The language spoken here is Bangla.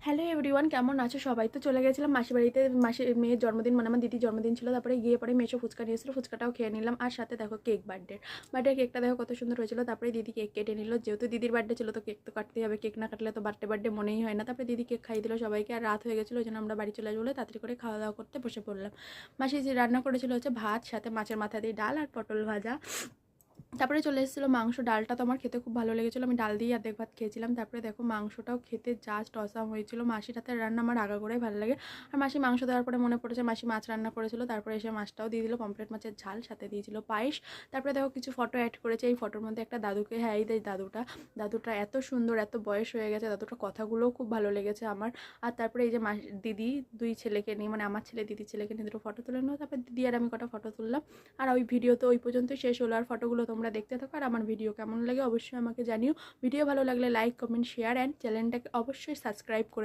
হ্যালো এভরিওয়ান, কেমন আছো সবাই? তো চলে গেছিলাম মাসির বাড়িতে। মাসির মেয়ের জন্মদিন, মানে আমার দিদির জন্মদিন ছিল। তারপরে গিয়ে পরে মেশো ফুচকা নিয়েছিল, ফুচকাটাও খেয়ে নিলাম। আর সাথে দেখো কেক, বার্থডে কেকটা দেখো কত সুন্দর হয়েছিল। তারপরে দিদি কেক কেটে নিল, যেহেতু দিদির বার্থডে ছিল তো কেক তো কাটতেই হবে, কেক না কাটলে তো বার্থডে মনেই হয় না। তারপরে দিদি কেক খাইয়ে দিল সবাইকে। আর রাত হয়ে গেছিলো, ওই জন্য আমরা বাড়ি চলে আসবো বলে তাড়াতাড়ি করে খাওয়া দাওয়া করতে বসে পড়লাম। মাসি যে রান্না করেছিল হচ্ছে ভাত, সাথে মাছের মাথা দিয়ে ডাল আর পটল ভাজা। তারপরে চলে এসেছিলো মাংস। ডালটা তো আমার খেতে খুব ভালো লেগেছিলো, আমি ডাল দিয়ে অর্ধেক ভাত খেয়েছিলাম। তারপরে দেখো মাংসটাও খেতে জাস্ট অসাম হয়েছিল। মাসির হাতের রান্না আমার আগাগোড়াই ভালো লাগে। আর মাসি মাংস দেওয়ার পরে মনে পড়েছে মাসি মাছ রান্না করেছিল, তারপরে এসে মাছটাও দিয়ে দিল, পমফ্রেট মাছের ঝাল, সাথে দিয়েছিল পায়েস। তারপরে দেখো কিছু ফটো অ্যাড করেছে। এই ফটোর মধ্যে একটা দাদুকে, হ্যাঁ এই দাদুটা এত সুন্দর, এত বয়স হয়ে গেছে, দাদুটার কথাগুলোও খুব ভালো লেগেছে আমার। আর তারপরে এই যে দিদি দুই ছেলেকে নিয়ে, মানে আমার ছেলে দিদির ছেলেকে নিয়ে দুটো ফটো তুলে নেবো। তারপরে দিদি আর আমি কটা ফটো তুললাম। আর ওই ভিডিও তো ওই পর্যন্তই শেষ হলো। আর ফটোগুলো তোমরা দেখতে থাকো। আর আমার ভিডিও কেমন লাগে অবশ্যই আমাকে জানিও। ভিডিও ভালো লাগলে লাইক, কমেন্ট, শেয়ার অ্যান্ড চ্যানেলটাকে অবশ্যই সাবস্ক্রাইব করে